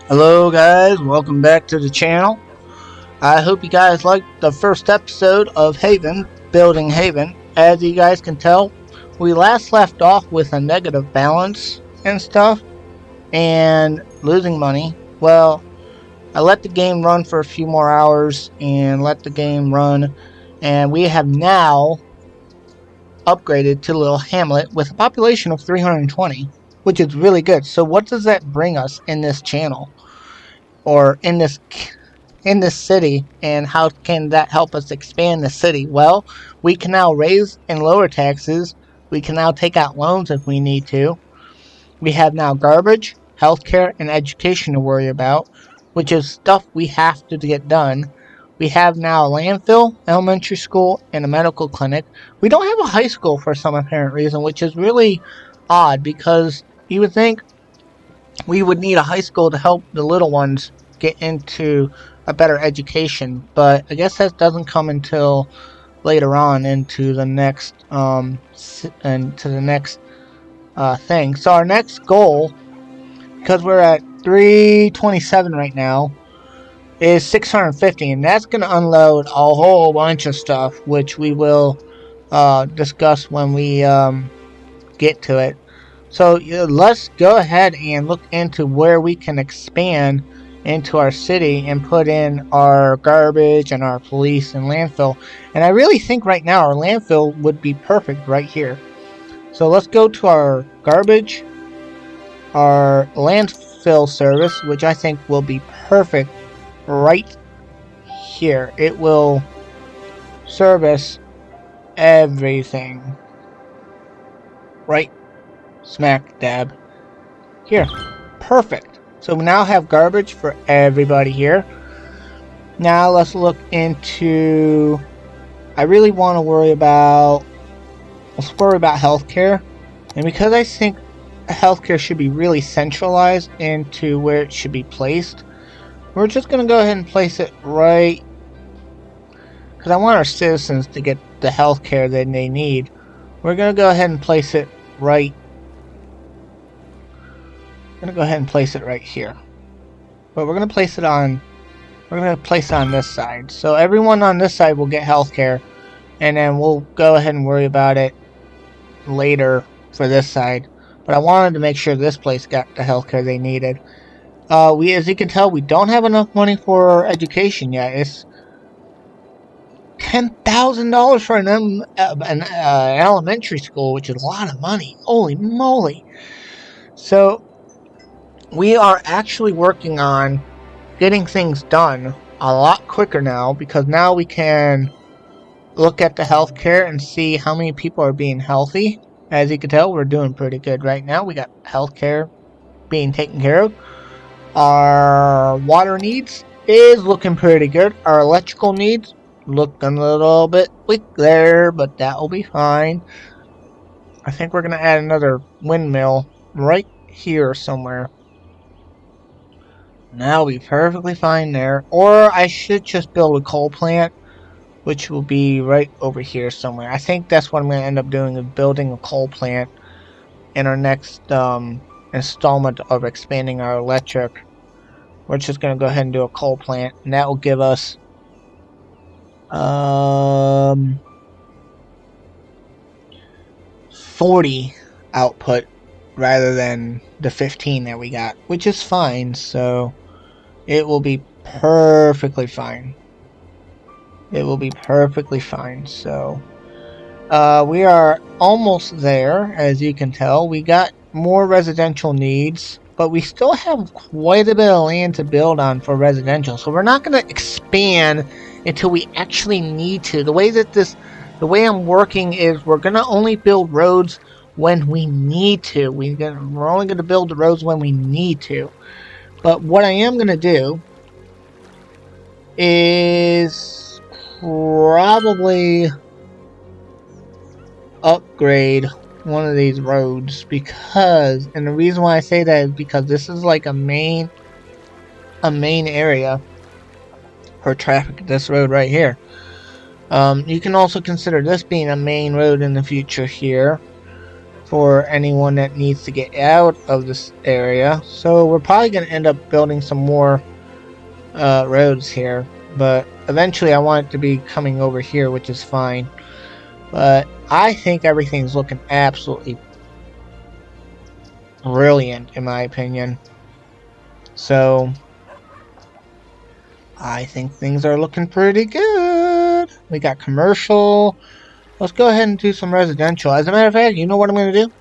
Hello guys, welcome back to the channel. I hope you guys liked the first episode of Haven, Building Haven. As you guys can tell, we last left off with a negative balance and stuff, and losing money. Well, I let the game run for a few more hours and let the game run, and we have now upgraded to Little Hamlet with a population of 320, which is really good. So what does that bring us in this channel? Or in this city, and how can that help us expand the city? Well, we can now raise and lower taxes. We can now take out loans if we need to. We have now garbage, healthcare, and education to worry about, which is stuff we have to get done. We have now a landfill, elementary school, and a medical clinic. We don't have a high school for some apparent reason, which is really odd because you would think we would need a high school to help the little ones get into a better education, but I guess that doesn't come until later on into the next thing. So our next goal, because we're at 327 right now, is 650, and that's going to unload a whole bunch of stuff, which we will discuss when we get to it. So let's go ahead and look into where we can expand into our city and put in our garbage and our police and landfill. And I really think right now our landfill would be perfect right here. So let's go to our garbage, our landfill service, which I think will be perfect right here. It will service everything right smack dab here. Perfect. So we now have garbage for everybody here. Now let's look into, I really want to worry about, let's worry about healthcare. And because I think healthcare should be really centralized into where it should be placed, we're just going to go ahead and place it right, because I want our citizens to get the healthcare that they need. We're going to go ahead and place it right. I'm going to go ahead and place it right here. But we're going to place it on, on this side. So everyone on this side will get healthcare, and then we'll go ahead and worry about it later for this side. But I wanted to make sure this place got the healthcare they needed. As you can tell, we don't have enough money for education yet. It's $10,000 for an elementary school, which is a lot of money. Holy moly! So we are actually working on getting things done a lot quicker now, because now we can look at the healthcare and see how many people are being healthy. As you can tell, we're doing pretty good right now. We got healthcare being taken care of. Our water needs is looking pretty good. Our electrical needs looking a little bit weak there, but that will be fine. I think we're going to add another windmill right here somewhere. Now we'll be perfectly fine there. Or I should just build a coal plant, which will be right over here somewhere. I think that's what I'm going to end up doing, is building a coal plant in our next installment of expanding our electric. We're just going to go ahead and do a coal plant, and that will give us 40 output rather than the 15 that we got, which is fine. So it will be perfectly fine. It will be perfectly fine. So we are almost there. As you can tell, we got more residential needs, but we still have quite a bit of land to build on for residential. So we're not going to expand until we actually need to. The way I'm working is we're going to only build roads when we need to. We're only going to build the roads when we need to. But what I am going to do is probably upgrade one of these roads, because, and the reason why I say that is because this is like a main area for traffic, this road right here. You can also consider this being a main road in the future here. for anyone that needs to get out of this area. So we're probably going to end up building some more roads here. But eventually I want it to be coming over here, which is fine. But I think everything's looking absolutely brilliant, in my opinion. So I think things are looking pretty good. We got commercial. Let's go ahead and do some residential. As a matter of fact, you know what I'm going to do?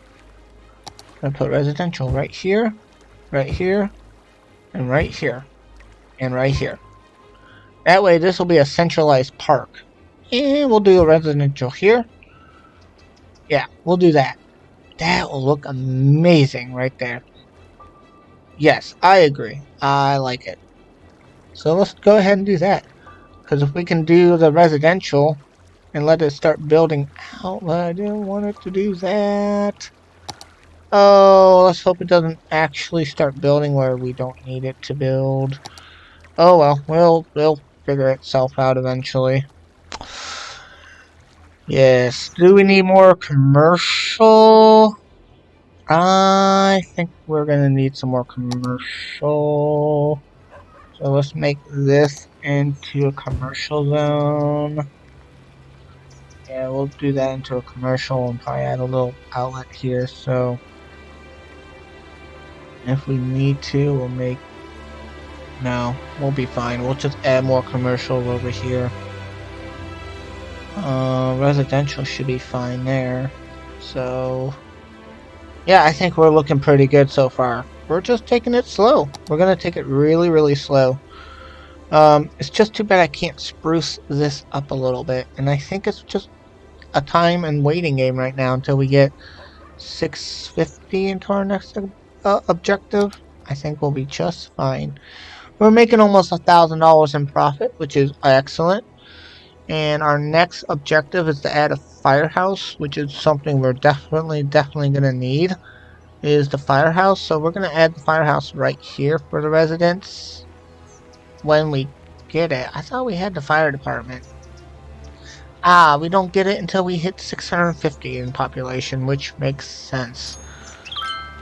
I'm going to put residential right here, and right here, and right here. That way, this will be a centralized park. And we'll do a residential here. Yeah, we'll do that. That will look amazing right there. Yes, I agree. I like it. So let's go ahead and do that. Because if we can do the residential and let it start building out, but I didn't want it to do that. Oh, let's hope it doesn't actually start building where we don't need it to build. Oh well, we'll figure itself out eventually. Yes. Do we need more commercial? I think we're gonna need some more commercial. So let's make this into a commercial zone. Yeah, we'll do that into a commercial and probably add a little outlet here. So if we need to, we'll make... No, we'll be fine. We'll just add more commercial over here. Residential should be fine there. So yeah, I think we're looking pretty good so far. We're just taking it slow. We're gonna take it really, really slow. It's just too bad I can't spruce this up a little bit. And I think it's just a time and waiting game right now until we get 650 into our next objective. I think we'll be just fine. We're making almost $1,000 in profit, which is excellent. And our next objective is to add a firehouse, which is something we're definitely gonna need, is the firehouse. So we're gonna add the firehouse right here for the residents when we get it. I thought we had the fire department. Ah, we don't get it until we hit 650 in population, which makes sense.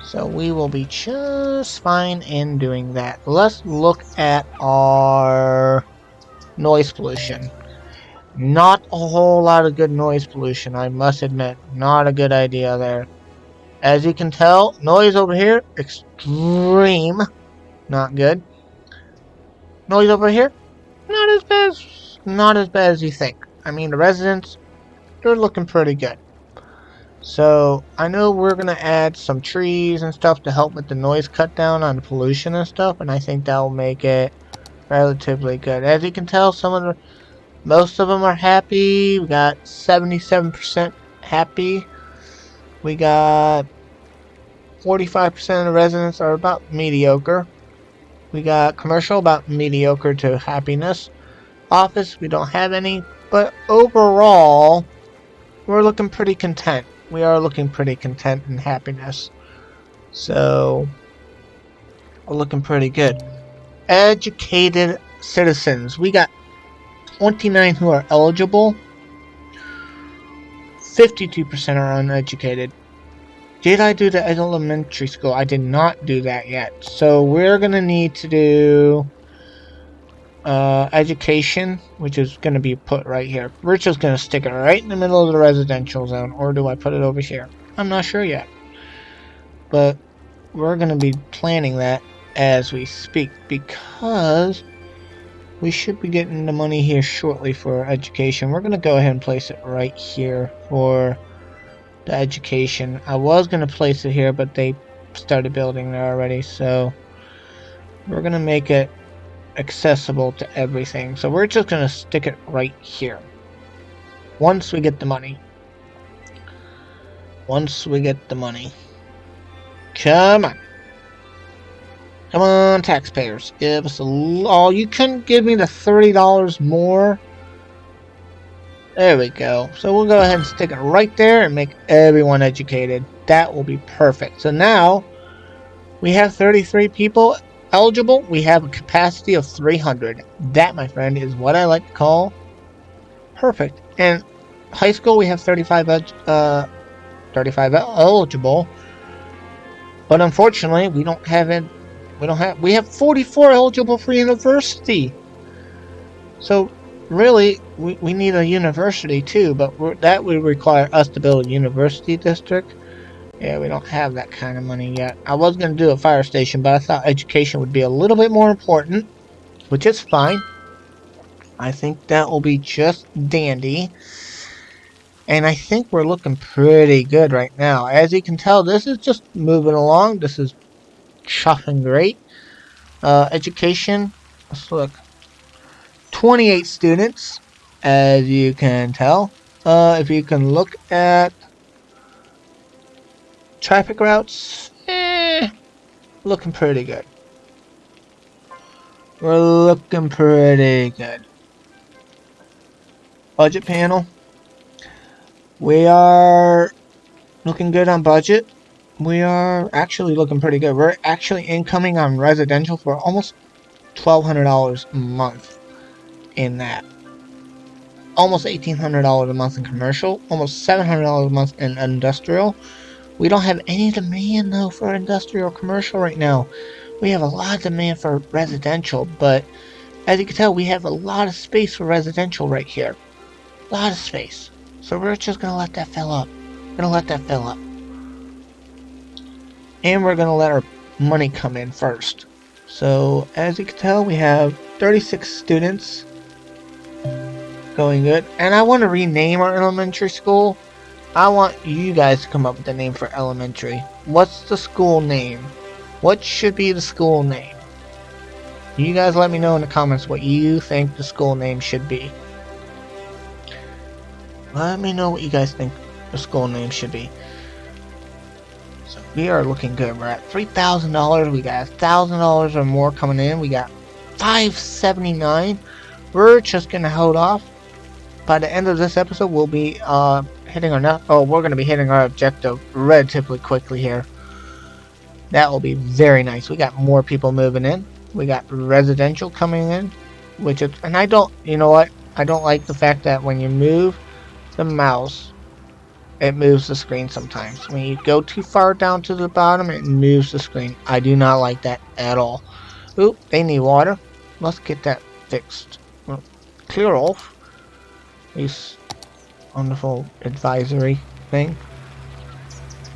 So we will be just fine in doing that. Let's look at our noise pollution. Not a whole lot of good noise pollution, I must admit. Not a good idea there. As you can tell, noise over here, extreme. Not good. Noise over here, not as bad as you think. I mean, the residents, they're looking pretty good. So I know we're gonna add some trees and stuff to help with the noise cut down on the pollution and stuff, and I think that will make it relatively good. As you can tell, most of them are happy. We got 77% happy. We got 45% of the residents are about mediocre. We got commercial about mediocre to happiness. Office, we don't have any. But overall, we're looking pretty content. We are looking pretty content in happiness. So, we're looking pretty good. Educated citizens. We got 29 who are eligible. 52% are uneducated. Did I do the elementary school? I did not do that yet. So we're going to need to do education, which is going to be put right here. We're just going to stick it right in the middle of the residential zone. Or do I put it over here? I'm not sure yet. But we're going to be planning that as we speak, because we should be getting the money here shortly for education. We're going to go ahead and place it right here for the education. I was going to place it here, but they started building there already, so we're going to make it accessible to everything. So we're just going to stick it right here once we get the money. Once we get the money. Come on. Come on, taxpayers. Give us oh, you couldn't give me the $30 more? There we go. So we'll go ahead and stick it right there and make everyone educated. That will be perfect. So now, we have 33 people eligible. We have a capacity of 300. That, my friend, is what I like to call perfect. And high school, we have 35 35 eligible. But unfortunately, we have 44 eligible for university. So really, we need a university too, but that would require us to build a university district. Yeah, we don't have that kind of money yet. I was going to do a fire station, but I thought education would be a little bit more important, which is fine. I think that will be just dandy. And I think we're looking pretty good right now. As you can tell, this is just moving along. This is chuffing great. Education, let's look. 28 students, as you can tell. If you can look at traffic routes, looking pretty good. We're looking pretty good. Budget panel. We are looking good on budget. We are actually looking pretty good. We're actually incoming on residential for almost $1,200 a month in that. Almost $1,800 a month in commercial. Almost $700 a month in industrial. We don't have any demand though for industrial or commercial right now. We have a lot of demand for residential, but as you can tell, we have a lot of space for residential right here. A lot of space. So we're just gonna let that fill up. And we're gonna let our money come in first. So as you can tell, we have 36 students. Going good. And I want to rename our elementary school. I want you guys to come up with a name for elementary. What's the school name? What should be the school name? You guys let me know in the comments what you think the school name should be. Let me know what you guys think the school name should be. So we are looking good. We're at $3,000. We got $1,000 or more coming in. We got $579. We're just gonna hold off. By the end of this episode, we'll be hitting our we're gonna be hitting our objective relatively quickly here. That will be very nice. We got more people moving in. We got residential coming in, which is, and I don't, you know what? I don't like the fact that when you move the mouse, it moves the screen sometimes. When you go too far down to the bottom, it moves the screen. I do not like that at all. Oop, they need water. Let's get that fixed. Clear off. This wonderful advisory thing.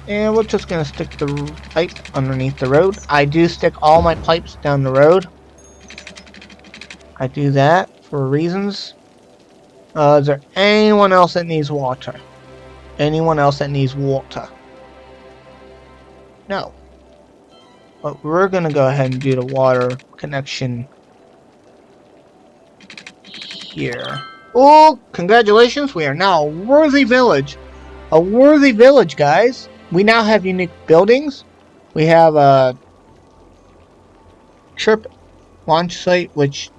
And we're just gonna stick the pipe underneath the road. I do stick all my pipes down the road. I do that for reasons. Is there anyone else that needs water? Anyone else that needs water? No. But we're gonna go ahead and do the water connection here. Oh, congratulations! We are now a worthy village. A worthy village, guys. We now have unique buildings. We have a chirp launch site, which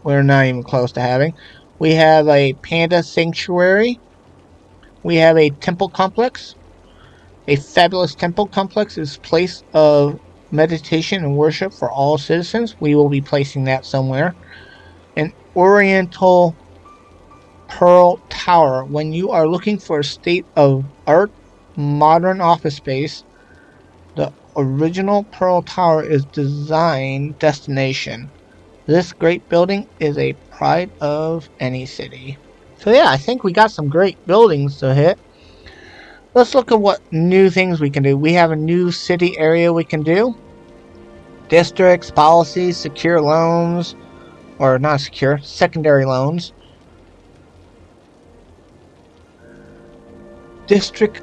we're not even close to having. We have a panda sanctuary. We have a temple complex. A fabulous temple complex is a place of meditation and worship for all citizens. We will be placing that somewhere. An Oriental Pearl Tower. When you are looking for a state-of-art modern office space, the original Pearl Tower is design destination. This great building is a pride of any city. So yeah, I think we got some great buildings to hit. Let's look at what new things we can do. We have a new city area we can do. Districts, policies, secure loans, or not secure, secondary loans. District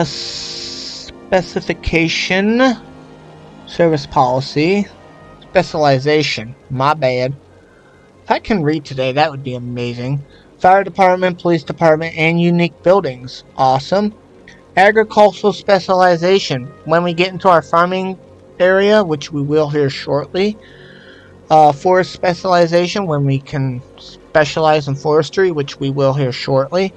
specification, service policy, specialization, my bad. If I can read today, that would be amazing. Fire department, police department, and unique buildings. Awesome. Agricultural specialization. When we get into our farming area, which we will here shortly. Forest specialization, when we can specialize in forestry, which we will here shortly.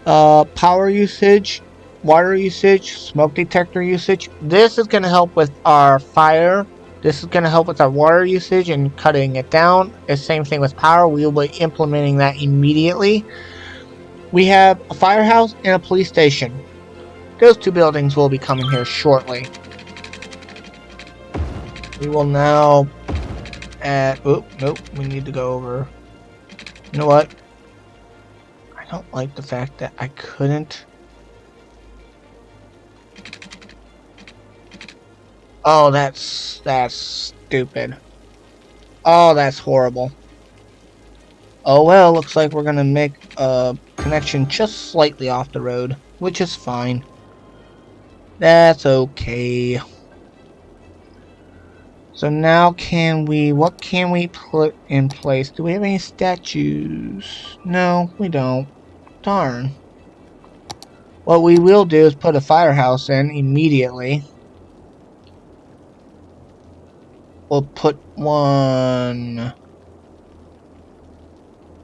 Power usage, water usage, smoke detector usage. This is going to help with our fire. This is going to help with our water usage and cutting it down. The same thing with power. We will be implementing that immediately. We have a firehouse and a police station. Those two buildings will be coming here shortly. We will now add... Oh, nope. We need to go over... You know what? I don't like the fact that I couldn't... Oh, that's stupid. Oh, that's horrible. Oh well, looks like we're gonna make a connection just slightly off the road, which is fine. That's okay. So now what can we put in place? Do we have any statues? No, we don't. Darn. What we will do is put a firehouse in immediately. We'll put one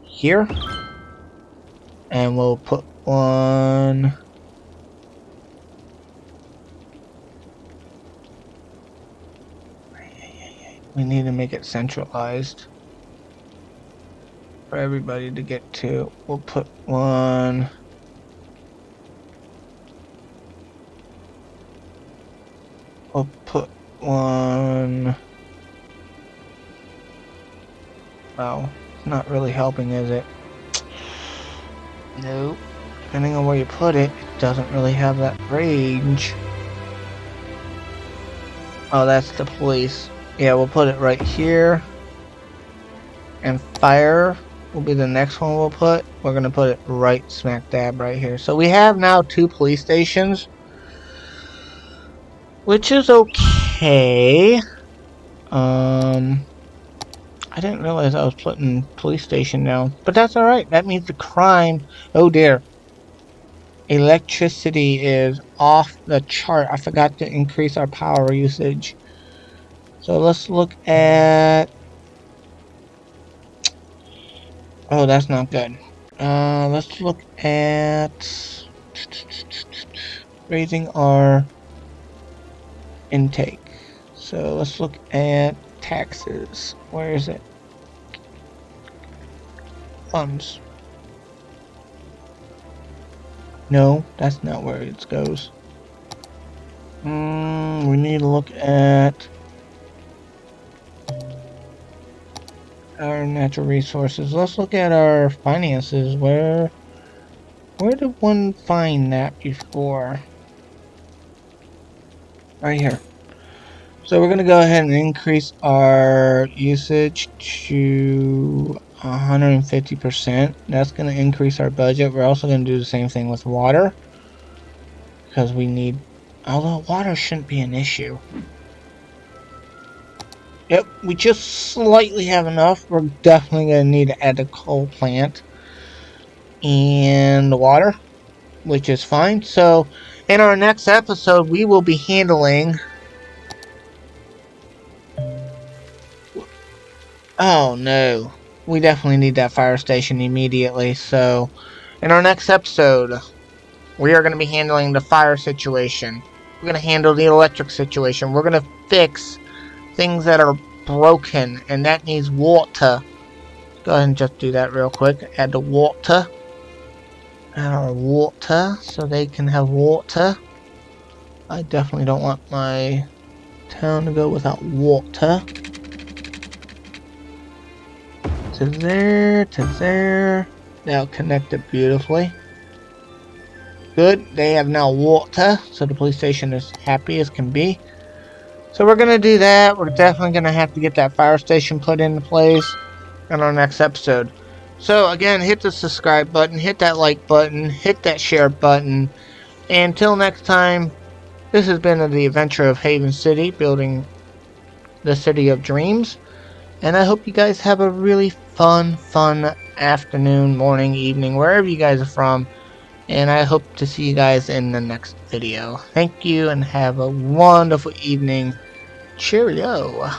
here. And we'll put one... We need to make it centralized for everybody to get to. We'll put one... We'll put one... Wow, it's not really helping, is it? Nope. Depending on where you put it, it doesn't really have that range. Oh, that's the police. Yeah, we'll put it right here. And fire will be the next one we'll put. We're going to put it right smack dab right here. So we have now 2 police stations. Which is okay. I didn't realize I was putting police station down. But that's alright. That means the crime... Oh dear. Electricity is off the chart. I forgot to increase our power usage. So let's look at... Oh, that's not good. Let's look at... Raising our intake. So let's look at taxes. Where is it? Funds. No, that's not where it goes. We need to look at our natural resources. Let's look at our finances. Where did one find that before? Right here. So we're going to go ahead and increase our usage to 150%. That's going to increase our budget. We're also going to do the same thing with water. Because we need... Although water shouldn't be an issue. Yep, we just slightly have enough. We're definitely going to need to add a coal plant. And water. Which is fine. So, in our next episode, we will be handling... Oh no, we definitely need that fire station immediately. So, in our next episode, we are going to be handling the fire situation. We're going to handle the electric situation. We're going to fix things that are broken, and that needs water. Go ahead and just do that real quick. Add the water. Add our water, so they can have water. I definitely don't want my town to go without water. To there, to there. Now connected beautifully. Good. They have now water, so the police station is happy as can be. So we're going to do that. We're definitely going to have to get that fire station put into place in our next episode. So again, hit the subscribe button, hit that like button, hit that share button. And until next time, this has been the adventure of Haven City, building the City of Dreams. And I hope you guys have a really fun afternoon, morning, evening, wherever you guys are from. And I hope to see you guys in the next video. Thank you and have a wonderful evening. Cheerio.